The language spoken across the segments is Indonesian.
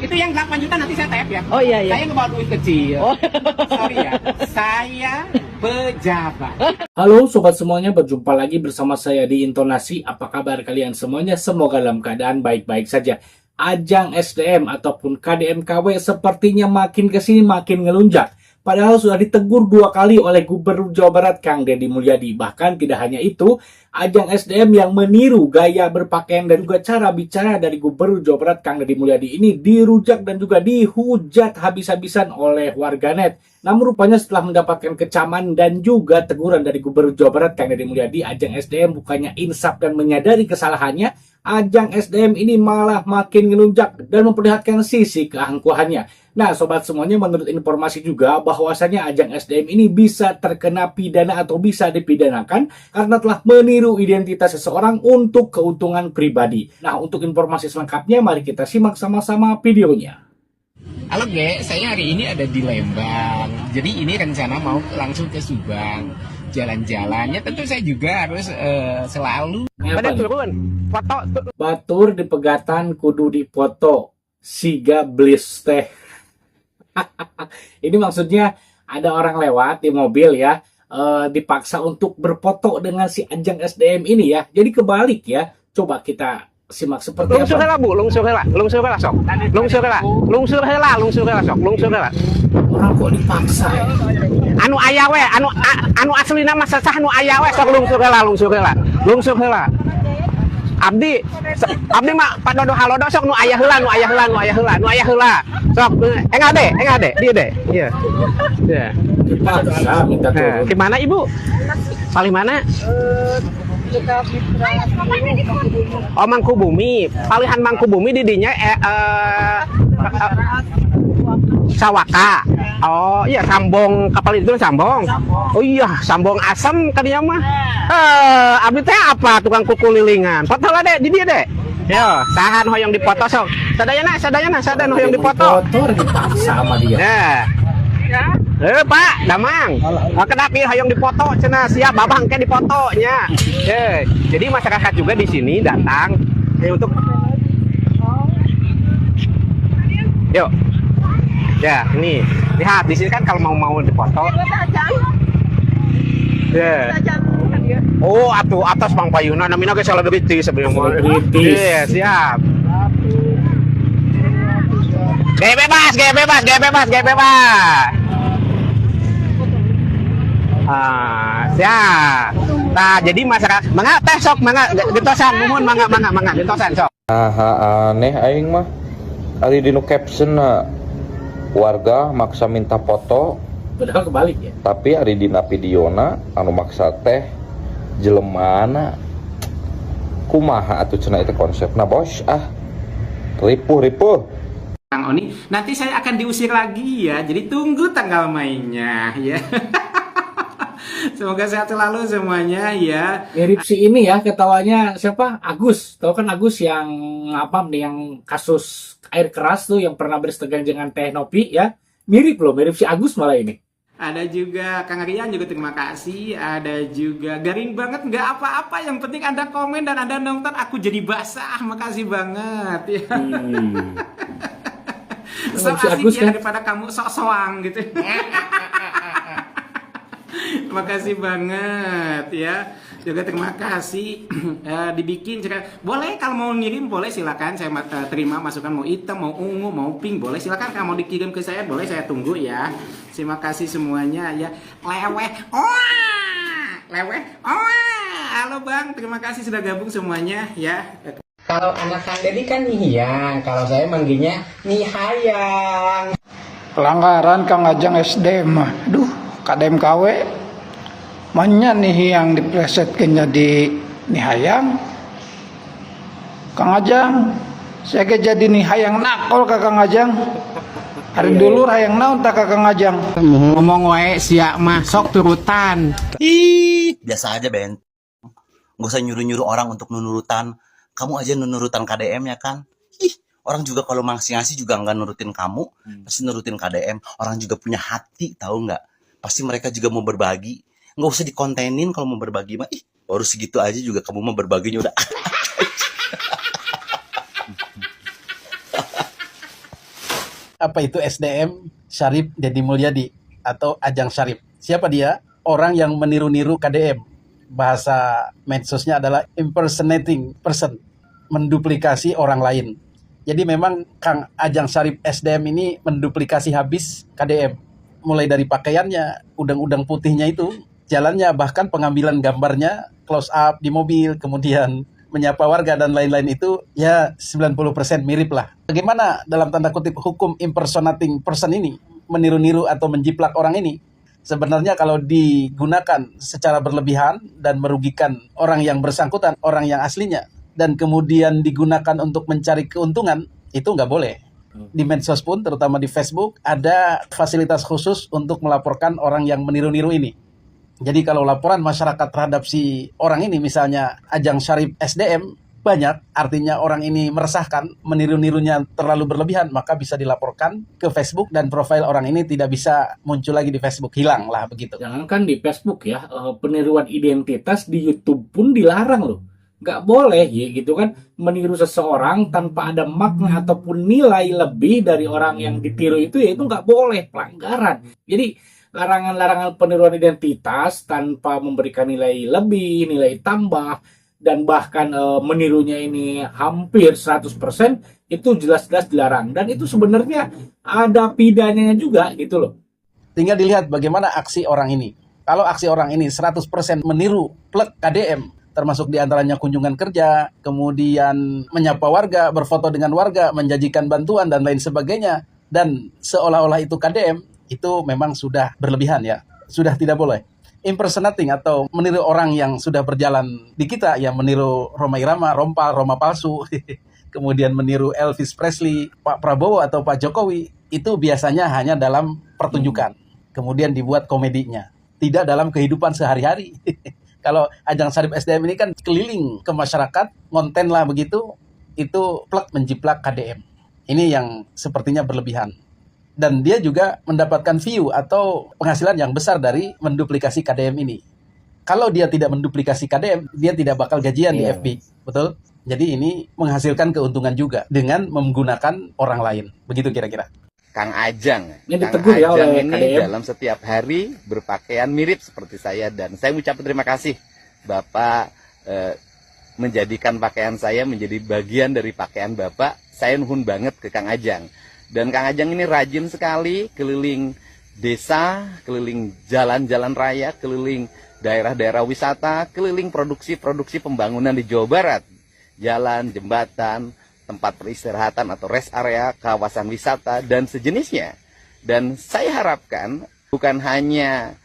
Itu yang 8 juta nanti saya tap ya. Oh iya iya. Saya nggak bawa duit kecil. Oh. Sorry ya. Saya pejabat. Halo sobat semuanya, berjumpa lagi bersama saya di Intonasi. Apa kabar kalian semuanya? Semoga dalam keadaan baik-baik saja. Ajang SDM ataupun KDM-KW sepertinya makin kesini makin ngelunjak. Padahal sudah ditegur 2 kali oleh Gubernur Jawa Barat Kang Deddy Mulyadi. Bahkan tidak hanya itu, ajang SDM yang meniru gaya berpakaian dan juga cara bicara dari Gubernur Jawa Barat Kang Deddy Mulyadi ini dirujak dan juga dihujat habis-habisan oleh warganet. Namun rupanya setelah mendapatkan kecaman dan juga teguran dari Gubernur Jawa Barat Kang Deddy Mulyadi, ajang SDM bukannya insaf dan menyadari kesalahannya, ajang SDM ini malah makin ngelunjak dan memperlihatkan sisi keangkuhannya. Nah, sobat semuanya, menurut informasi juga bahwasanya ajang SDM ini bisa terkena pidana atau bisa dipidanakan karena telah meniru identitas seseorang untuk keuntungan pribadi. Nah, untuk informasi selengkapnya mari kita simak sama-sama videonya. Halo Ge, saya hari ini ada di Lembang. Jadi ini rencana mau langsung ke Subang. Jalan-jalannya tentu saya juga harus selalu Pada turun. Foto. Batur di pegatan kudu dipoto. Siga blis teh. Ini maksudnya ada orang lewat di mobil ya, dipaksa untuk berfoto dengan si ajang SDM ini ya. Jadi kebalik ya. Coba kita simak seperti Lungsur apa. heula Bu, lungsur heula sok. Lungsur heula sok, lungsur heula. Orang kok dipaksa ya? Anu aya we, anu aslina mah sasah anu aya we sok lungsur heula. Abdi mah padodo halodo sok nu aya heula. Sok enggak deh, dia deh. Iya. Iya. Dipaksa minta turun. Gimana Ibu? Paling mana? Oh, Mangkubumi. Palihan Mangkubumi di dinya Sawaka. Oh iya, Sambong, kapal itu Sambong. Oh iya, Sambong asam kan dia mah. Abdi teh apa tukang kukulilingan. Foto lah deh, di dia deh. Yo, sahan hoyong dipoto sok. Sadayana hoyong dipoto. Foto dipaksa sama dia. Ya. Pak, damang. Kenapa hoyong dipoto cenah siap babang ke dipoto nya. Jadi masyarakat juga di sini datang untuk yuk. Ya, ini lihat di sini kan kalau mau dipoto. Ya. Oh, atuh atas Bang Payuna namina ge selebriti sebenarnya. Iya, siap. Gaya bebas. Siap. Nah, jadi masyarakat mangga teh sok mangga gentosan nuhun mangga gentosan sok. Aneh aing mah. Ari dinu caption warga maksa minta foto. Padahal kebalik ya. Tapi ari dina videona anu maksa teh jelemana. Kumaha atuh cenah itu konsepna bos ripuh. Kang Oni, nanti saya akan diusir lagi ya. Jadi tunggu tanggal mainnya ya. Semoga sehat selalu semuanya ya. Mirip si ini ya, ketawanya siapa? Agus. Tahu kan Agus yang apa nih, yang kasus air keras tuh yang pernah bersetegang dengan Teh Nopi ya. Mirip si Agus malah ini. Ada juga Kang Rian juga terima kasih. Ada juga garing banget nggak apa-apa. Yang penting Anda komen dan Anda nonton. Aku jadi basah. Makasih banget ya. So Si asik Agus ya kan? daripada kamu sok-soang gitu. Makasih banget ya. Juga terima kasih dibikin boleh kalau mau ngirim boleh silakan, saya terima masukan, mau hitam mau ungu mau pink boleh silakan, kalau mau dikirim ke saya boleh, saya tunggu ya. Terima kasih semuanya ya. Halo Bang, terima kasih sudah gabung semuanya ya. Kalau anak Kang Deddy kan Nihiyang, kalau saya manggilnya Nihayang. Pelanggaran Kang Ajang SDM mah. Duh, KDM-KW manya nih yang diplesetkan jadi Nihayang. Kang Ajang, saya jadi Nihayang nakol ke Kang Ajang. Hari dulu hayang naon tak Kang Ajang. Ngomong wae sia mah sok turutan. Biasa aja Ben, nggak usah nyuruh-nyuruh orang untuk nurutan. Kamu aja nurutan KDM ya kan. Orang juga kalau ngasih juga nggak nurutin kamu, pasti nurutin KDM. Orang juga punya hati, tahu nggak? Pasti mereka juga mau berbagi. Nggak usah dikontenin kalau mau berbagi mah. Baru segitu aja juga kamu mau berbaginya udah. Apa itu SDM Syarif Deddy Mulyadi atau Ajang Syarif? Siapa dia? Orang yang meniru-niru KDM. Bahasa medsosnya adalah impersonating person, menduplikasi orang lain. Jadi memang Kang Ajang Syarif SDM ini menduplikasi habis KDM. Mulai dari pakaiannya, udang-udang putihnya itu, jalannya, bahkan pengambilan gambarnya, close up di mobil, kemudian menyapa warga dan lain-lain itu ya 90% mirip lah. Bagaimana dalam tanda kutip hukum impersonating person ini, meniru-niru atau menjiplak orang ini? Sebenarnya kalau digunakan secara berlebihan dan merugikan orang yang bersangkutan, orang yang aslinya, dan kemudian digunakan untuk mencari keuntungan, itu nggak boleh. Di medsos pun, terutama di Facebook, ada fasilitas khusus untuk melaporkan orang yang meniru-niru ini. Jadi kalau laporan masyarakat terhadap si orang ini, misalnya Ajang Syarif SDM, banyak, artinya orang ini meresahkan, meniru-nirunya terlalu berlebihan, maka bisa dilaporkan ke Facebook dan profil orang ini tidak bisa muncul lagi di Facebook, hilang lah begitu. Jangankan di Facebook ya, peniruan identitas di YouTube pun dilarang loh. Nggak boleh ya gitu kan, meniru seseorang tanpa ada makna ataupun nilai lebih dari orang yang ditiru itu, ya itu nggak boleh, pelanggaran. Jadi larangan-larangan peniruan identitas tanpa memberikan nilai lebih, nilai tambah, dan bahkan menirunya ini hampir 100% itu jelas-jelas dilarang. Dan itu sebenarnya ada pidananya juga gitu loh. Tinggal dilihat bagaimana aksi orang ini. Kalau aksi orang ini 100% meniru plek KDM, termasuk diantaranya kunjungan kerja, kemudian menyapa warga, berfoto dengan warga, menjanjikan bantuan, dan lain sebagainya, dan seolah-olah itu KDM, itu memang sudah berlebihan ya, sudah tidak boleh. Impersonating atau meniru orang yang sudah berjalan di kita, yang meniru Rhoma Irama, Roma palsu, kemudian meniru Elvis Presley, Pak Prabowo atau Pak Jokowi, itu biasanya hanya dalam pertunjukan, kemudian dibuat komedinya, tidak dalam kehidupan sehari-hari. Kalau Ajang Syarif SDM ini kan keliling ke masyarakat, konten lah begitu, itu plek menjiplak KDM. Ini yang sepertinya berlebihan. Dan dia juga mendapatkan view atau penghasilan yang besar dari menduplikasi KDM ini. Kalau dia tidak menduplikasi KDM, dia tidak bakal gajian di FB. Betul? Jadi ini menghasilkan keuntungan juga dengan menggunakan orang lain. Begitu kira-kira. Kang Ajang. Ini Kang ditegur ya Ajang oleh ini KDM. dalam setiap hari berpakaian mirip seperti saya, dan saya mengucapkan terima kasih Bapak menjadikan pakaian saya menjadi bagian dari pakaian Bapak. Saya nuhun banget ke Kang Ajang. Dan Kang Ajang ini rajin sekali keliling desa, keliling jalan-jalan raya, keliling daerah-daerah wisata, keliling produksi-produksi pembangunan di Jawa Barat. Jalan, jembatan, tempat peristirahatan atau rest area, kawasan wisata, dan sejenisnya. Dan saya harapkan bukan hanya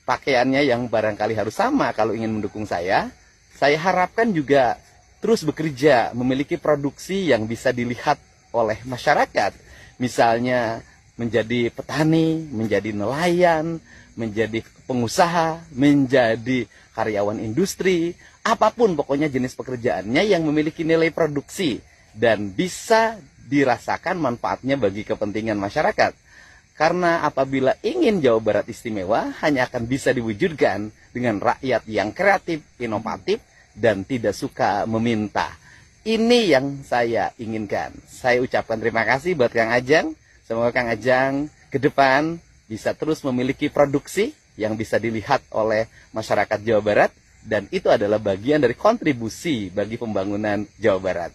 pakaiannya yang barangkali harus sama kalau ingin mendukung saya harapkan juga terus bekerja, memiliki produksi yang bisa dilihat oleh masyarakat. Misalnya menjadi petani, menjadi nelayan, menjadi pengusaha, menjadi karyawan industri, apapun pokoknya jenis pekerjaannya yang memiliki nilai produksi dan bisa dirasakan manfaatnya bagi kepentingan masyarakat. Karena apabila ingin Jawa Barat istimewa, hanya akan bisa diwujudkan dengan rakyat yang kreatif, inovatif, dan tidak suka meminta. Ini yang saya inginkan. Saya ucapkan terima kasih buat Kang Ajang. Semoga Kang Ajang ke depan bisa terus memiliki produksi yang bisa dilihat oleh masyarakat Jawa Barat. Dan itu adalah bagian dari kontribusi bagi pembangunan Jawa Barat.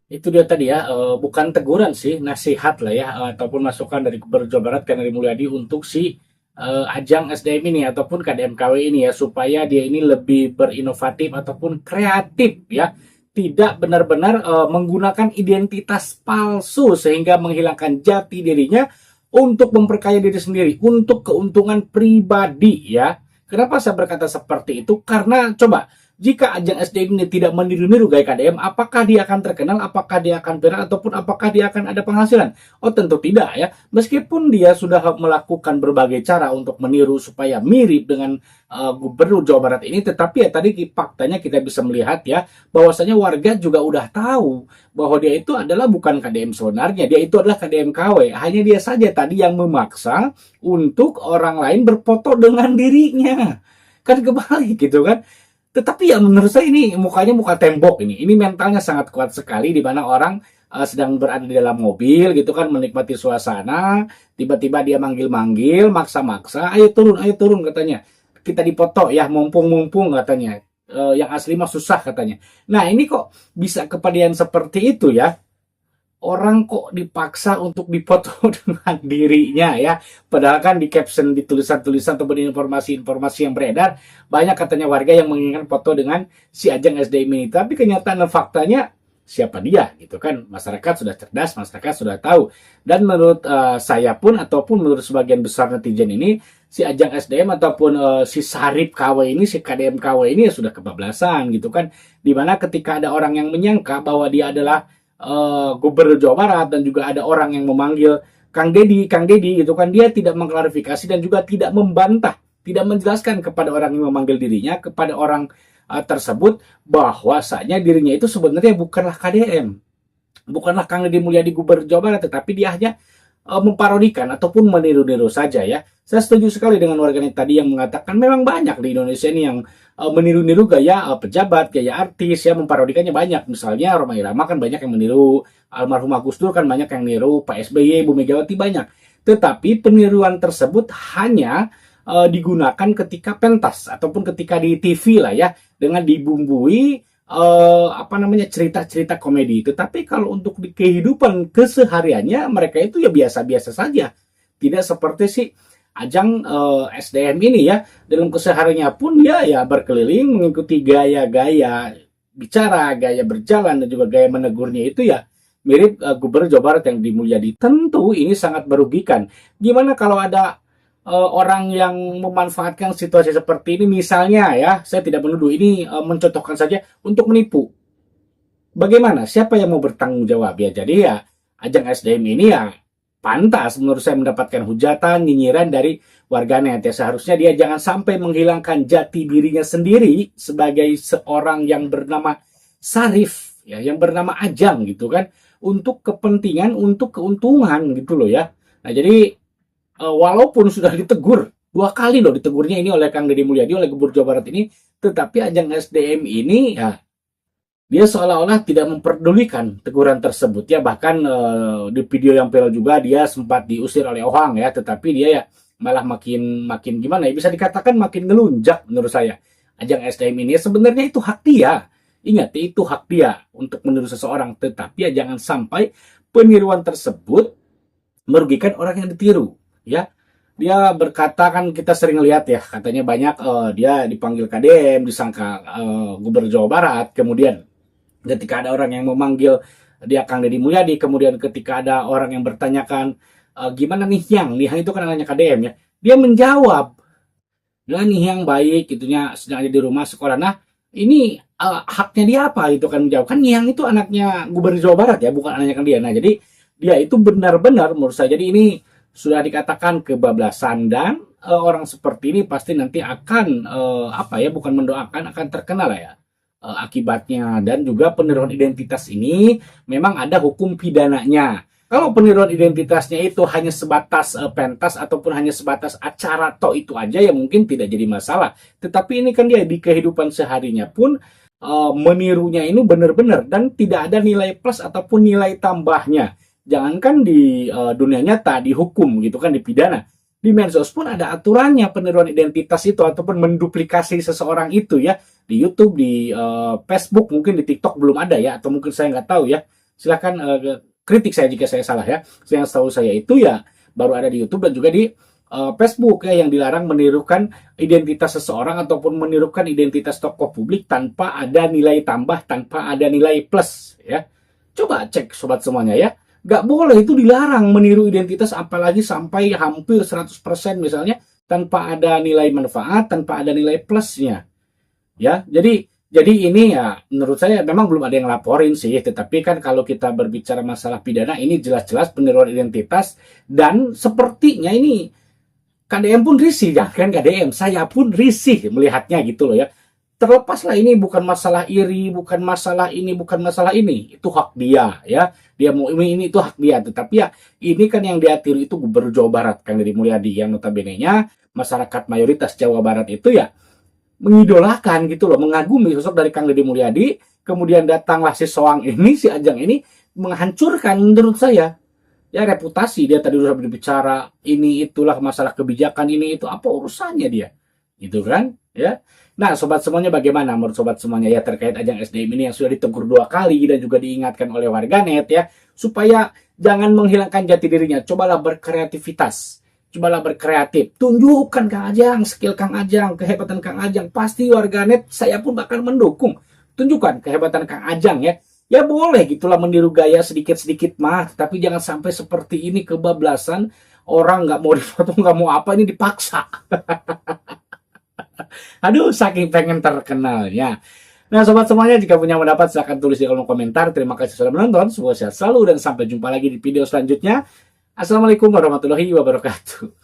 Itu dia tadi ya, bukan teguran sih, nasihat lah ya, ataupun masukan dari Gubernur Jawa Barat Kang Deddy Mulyadi untuk si Ajang SDM ini ataupun KDMKW ini ya, supaya dia ini lebih berinovatif ataupun kreatif ya, tidak benar-benar menggunakan identitas palsu sehingga menghilangkan jati dirinya untuk memperkaya diri sendiri, untuk keuntungan pribadi ya. Kenapa saya berkata seperti itu? Karena coba, jika Ajang SDM ini tidak meniru-niru gaya KDM, apakah dia akan terkenal, apakah dia akan viral, ataupun apakah dia akan ada penghasilan? Oh tentu tidak ya. Meskipun dia sudah melakukan berbagai cara untuk meniru supaya mirip dengan Gubernur Jawa Barat ini, tetapi ya tadi faktanya kita bisa melihat ya, bahwasanya warga juga udah tahu bahwa dia itu adalah bukan KDM sebenarnya, dia itu adalah KDM KW. Hanya dia saja tadi yang memaksa untuk orang lain berfoto dengan dirinya. Kan kebalik gitu kan. Tetapi ya menurut saya ini mukanya muka tembok ini. Ini mentalnya sangat kuat sekali di mana orang sedang berada di dalam mobil gitu kan, menikmati suasana, tiba-tiba dia manggil-manggil, maksa-maksa, ayo turun katanya. Kita dipoto ya, mumpung-mumpung katanya. Yang asli mah susah katanya. Nah, ini kok bisa kepedean seperti itu ya? Orang kok dipaksa untuk dipoto dengan dirinya ya. Padahal kan di caption, di tulisan-tulisan atau di informasi-informasi yang beredar, banyak katanya warga yang menginginkan foto dengan si Ajang SDM ini. Tapi kenyataan dan faktanya siapa dia gitu kan. Masyarakat sudah cerdas, masyarakat sudah tahu. Dan menurut saya pun ataupun menurut sebagian besar netizen ini, si Ajang SDM ataupun si Sarip KW ini, si KDM KW ini ya sudah kebablasan gitu kan. Dimana ketika ada orang yang menyangka bahwa dia adalah Gubernur Jawa Barat dan juga ada orang yang memanggil Kang Deddy gitu kan, dia tidak mengklarifikasi dan juga tidak membantah, tidak menjelaskan kepada orang yang memanggil dirinya, kepada orang tersebut bahwasanya dirinya itu sebenarnya bukanlah KDM, bukanlah Kang Deddy Mulyadi Gubernur Jawa Barat, tetapi dia hanya memparodikan ataupun meniru-niru saja ya. Saya setuju sekali dengan warganet tadi yang mengatakan memang banyak di Indonesia ini yang meniru-niru gaya pejabat, gaya artis ya, memparodikannya banyak. Misalnya Rhoma Irama kan banyak yang meniru, almarhum Agus Dur kan banyak yang meniru, Pak SBY, Bu Megawati banyak. Tetapi peniruan tersebut hanya digunakan ketika pentas ataupun ketika di TV lah ya, dengan dibumbui cerita-cerita komedi. Tetapi kalau untuk di kehidupan kesehariannya mereka itu ya biasa-biasa saja. Tidak seperti si Ajang SDM ini ya, dalam kesehariannya pun ya berkeliling mengikuti gaya-gaya bicara, gaya berjalan dan juga gaya menegurnya itu ya mirip Gubernur Jawa Barat yang Mulyadi. Tentu ini sangat merugikan. Gimana kalau ada orang yang memanfaatkan situasi seperti ini, misalnya ya, saya tidak menuduh, ini mencontohkan saja untuk menipu. Bagaimana? Siapa yang mau bertanggung jawab ya? Jadi ya Ajang SDM ini ya pantas menurut saya mendapatkan hujatan, nyinyiran dari warganet ya. Seharusnya dia jangan sampai menghilangkan jati dirinya sendiri sebagai seorang yang bernama Sarif ya, yang bernama Ajang gitu kan, untuk kepentingan, untuk keuntungan gitu loh ya. Nah, jadi walaupun sudah ditegur 2 kali loh, ditegurnya ini oleh Kang Deddy Mulyadi, oleh Gubernur Jawa Barat ini, tetapi Ajang SDM ini ya dia seolah-olah tidak memperdulikan teguran tersebut ya. Bahkan di video yang viral juga dia sempat diusir oleh Ohang ya, tetapi dia ya malah makin gimana ya, bisa dikatakan makin ngelunjak menurut saya. Ajang SDM ini sebenarnya itu hak dia. Ingat, itu hak dia untuk meniru seseorang, tetapi ya jangan sampai peniruan tersebut merugikan orang yang ditiru ya. Dia berkata, kan kita sering lihat ya, katanya banyak dia dipanggil KDM, disangka Gubernur Jawa Barat, kemudian ketika ada orang yang memanggil dia Kang Deddy Mulyadi, kemudian ketika ada orang yang bertanyakan gimana nih Hyang itu kan anaknya KDM ya, dia menjawab, nah nih Hyang baik gitunya, sedang ada di rumah sekolah. Nah ini haknya dia apa itu kan menjawab, kan Hyang itu anaknya Gubernur Jawa Barat ya, bukan anaknya dia. Nah jadi dia itu benar-benar menurut saya, jadi ini sudah dikatakan kebablasan, dan orang seperti ini pasti nanti akan bukan mendoakan, akan terkenal ya akibatnya. Dan juga peniruan identitas ini memang ada hukum pidananya. Kalau peniruan identitasnya itu hanya sebatas pentas ataupun hanya sebatas acara toh itu aja ya mungkin tidak jadi masalah. Tetapi ini kan dia di kehidupan seharinya pun menirunya ini benar-benar dan tidak ada nilai plus ataupun nilai tambahnya. Jangankan di dunia nyata, di hukum gitu kan, di pidana, di medsos pun ada aturannya peniruan identitas itu ataupun menduplikasi seseorang itu ya. Di YouTube, di Facebook, mungkin di TikTok belum ada ya, atau mungkin saya nggak tahu ya. Silakan kritik saya jika saya salah ya. Yang tahu saya itu ya baru ada di YouTube dan juga di Facebook ya, yang dilarang menirukan identitas seseorang ataupun menirukan identitas tokoh publik tanpa ada nilai tambah, tanpa ada nilai plus ya. Coba cek sobat semuanya ya. Nggak boleh, itu dilarang meniru identitas, apalagi sampai hampir 100% misalnya, tanpa ada nilai manfaat, tanpa ada nilai plusnya. Ya, jadi ini ya menurut saya memang belum ada yang laporin sih, tetapi kan kalau kita berbicara masalah pidana ini jelas-jelas peniruan identitas, dan sepertinya ini KDM pun risih, kan KDM, saya pun risih melihatnya gitu loh ya. Terlepaslah ini bukan masalah iri, bukan masalah ini, bukan masalah ini, itu hak dia ya. Dia mau ini itu hak dia, tetapi ya ini kan yang dia tiru itu Gubernur Jawa Barat Kang Deddy Mulyadi, yang notabene-nya masyarakat mayoritas Jawa Barat itu ya mengidolakan gitu loh, mengagumi sosok dari Kang Deddy Mulyadi. Kemudian datanglah si Soang ini, si Ajang ini, menghancurkan menurut saya. Ya reputasi dia tadi udah berbicara ini itulah masalah kebijakan ini itu apa urusannya dia, gitu kan? Ya. Nah, sobat semuanya bagaimana menurut sobat semuanya ya terkait ajang SDM ini yang sudah ditegur 2 kali dan juga diingatkan oleh warganet ya supaya jangan menghilangkan jati dirinya. Cobalah berkreativitas. Cobalah berkreatif. Tunjukkan Kang Ajang, skill Kang Ajang, kehebatan Kang Ajang. Pasti warganet saya pun bakal mendukung. Tunjukkan kehebatan Kang Ajang ya. Ya boleh gitulah meniru gaya sedikit-sedikit mah, tapi jangan sampai seperti ini kebablasan. Orang nggak mau difoto, nggak mau apa, ini dipaksa. Aduh, saking pengen terkenalnya. Nah, sobat semuanya, jika punya pendapat silahkan tulis di kolom komentar. Terima kasih sudah menonton. Semoga sehat selalu dan sampai jumpa lagi di video selanjutnya. Assalamualaikum warahmatullahi wabarakatuh.